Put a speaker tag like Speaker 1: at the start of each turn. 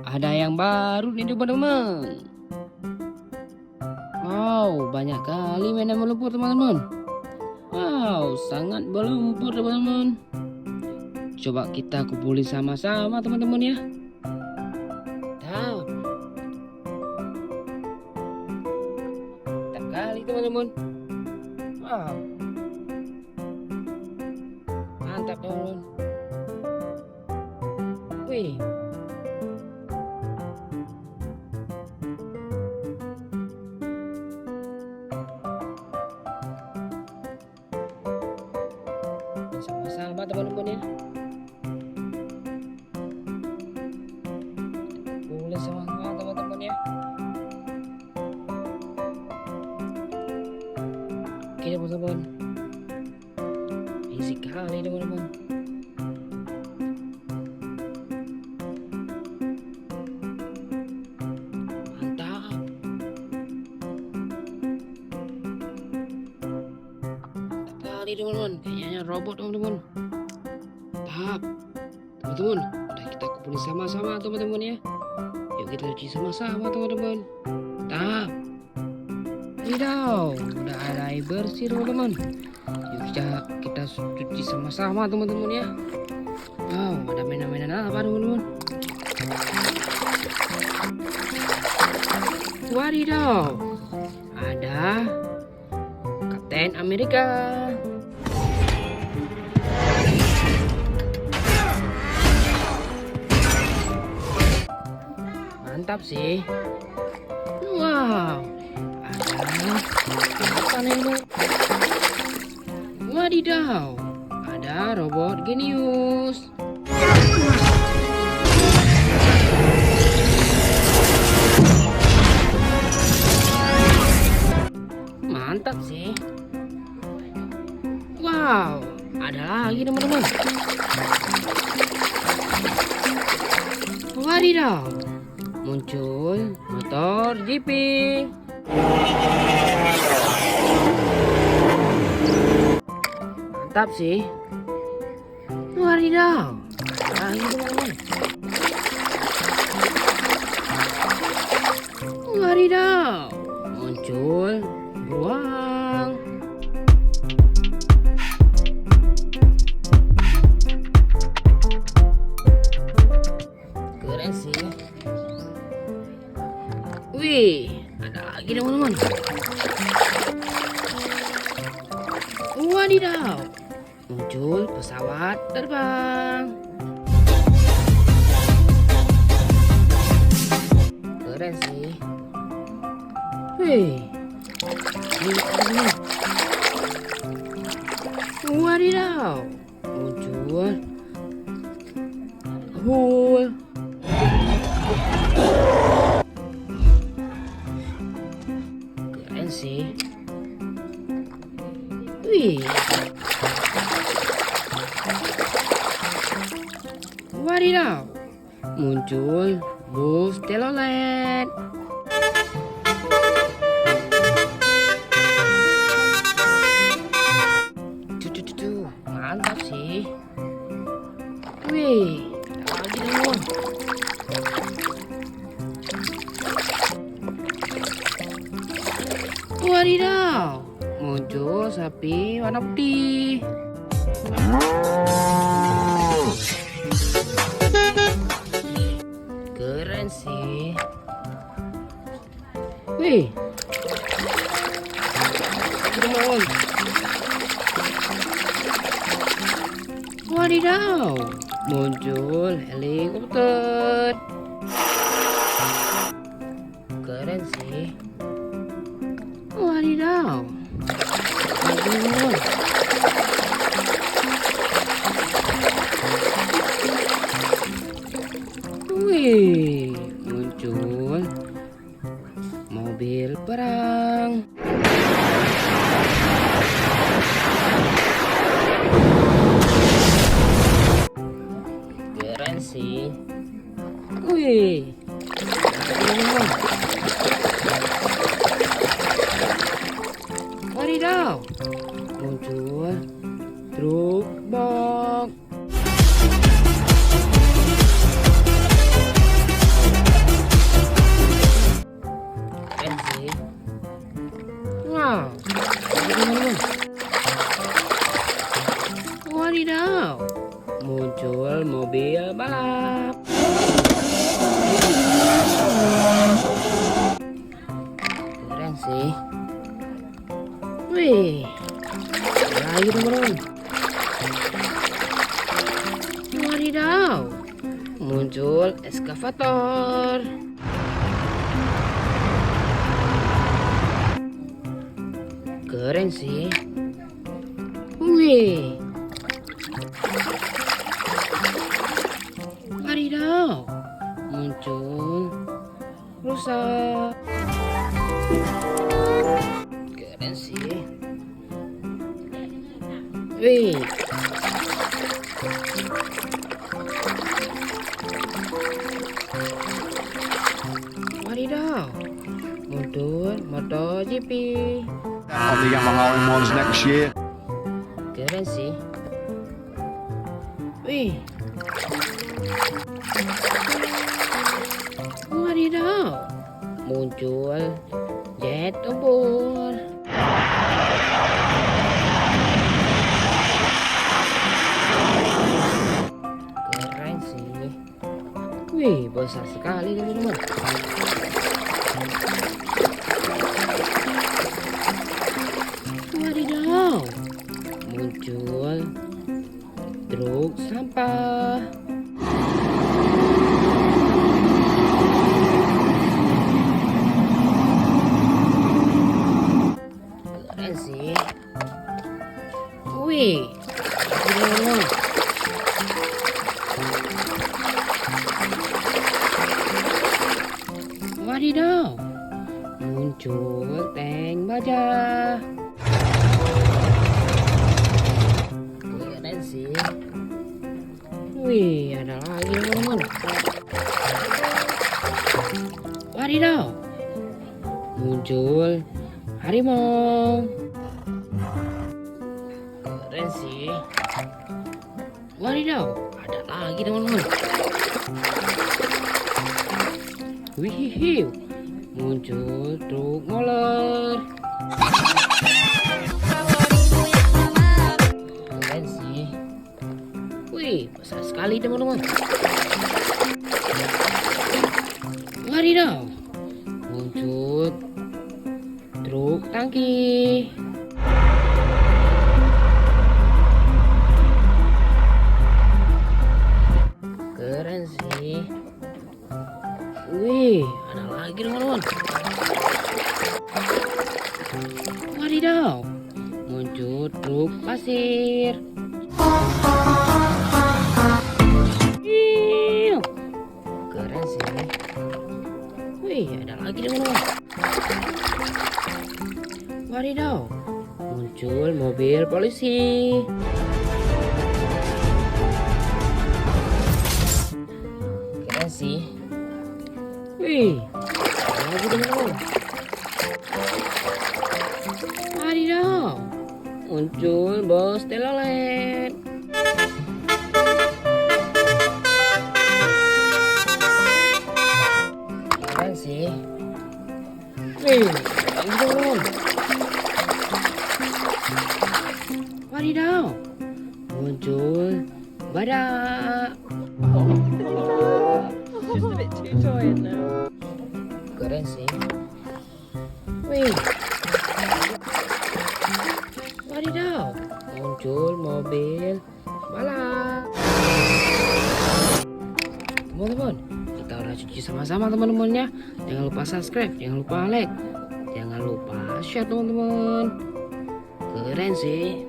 Speaker 1: Ada yang baru nih teman-teman. Wow, banyak kali mainan melumpur teman-teman. Wow, sangat berlumpur teman-teman. Coba kita kumpulin sama-sama teman-teman ya. Mantap. Mantap kali teman-teman. Wow. Mantap teman-teman. Wih. Sama-sama teman-teman ya. Boleh sama-sama teman-teman ya. Oke teman-teman. Easy kali teman-teman. Mantap. Mantap kali teman-teman. Kayaknya robot teman-teman. Mantap. Teman-teman, udah kita kumpulin sama-sama teman-teman ya. Yuk kita cuci sama-sama teman-teman. Mantap. Tidak, udah ada air bersih teman-teman. Yuk kita cuci sama-sama teman-teman ya. Wow, ada mainan-mainan apa teman-teman? Wadidaw, ada Kapten Amerika. Mantap sih. Wow, ada apa nih? Wadidaw, ada robot genius. Mantap sih. Wow, ada lagi teman-teman. Wadidaw, muncul motor GP. Mantap sih. Wadidaw, lagi teman-teman. Wadidaw, muncul beruang. Keren sih. Wih, ada lagi teman-teman. Wadidaw, muncul pesawat terbang. Keren sih. Wih, ini teman-teman. Wadidaw, muncul Hulk. Keren sih. Wih. Wadidaw, muncul bus telolet. Tuh, mantap sih. Wih, lagi teman. Wadidaw, muncul sapi warna putih. Keren sih. Wih, teman. Wadidaw, muncul helikopter. Keren sih. Wadidaw. Wih, muncul mobil perang. Keren sih. Wih. Wadidaw, muncul truk box. mobil balap. Keren sih. Wih, lagi teman-teman. Wadidaw, muncul eskavator. Keren sih. Wih, wadidaw, muncul rusa. Keren sih. Wih, wadidaw, muncul MotoGP.
Speaker 2: On the Yamaha M1s next year.
Speaker 1: Keren sih. Wih, wadidaw, muncul jet tempur. Keren sih. Wih, besar sekali teman-teman. Wadidaw, muncul truk sampah. Keren sih. Wih, teman-teman. Wadidaw, muncul tank baja. Keren sih. Wih, ada lagi teman-teman. Wadidaw, muncul harimau. Keren sih. Wadidaw, ada lagi teman-teman. Wih, muncul truk moler. Keren sih. Wih, besar sekali teman-teman. Wadidaw, muncul truk tangki. Keren sih. Wih, ada lagi teman-teman. Wadidaw, muncul truk pasir. Iuh, keren sih. Wih, ada lagi teman-teman. Wadidaw, muncul mobil polisi. Keren sih. Wih, ada lagi teman-teman. Wadidaw, muncul bos telolet. Keren sih. Wih, ada lagi teman-teman. Wadidaw, muncul badak.
Speaker 3: Just a bit too tired now.
Speaker 1: Keren sih. Wih, wadidaw, muncul mobil balap. Teman-teman, kita udah cuci sama-sama teman-temannya. Jangan lupa subscribe, jangan lupa like, jangan lupa share teman-teman. Keren sih.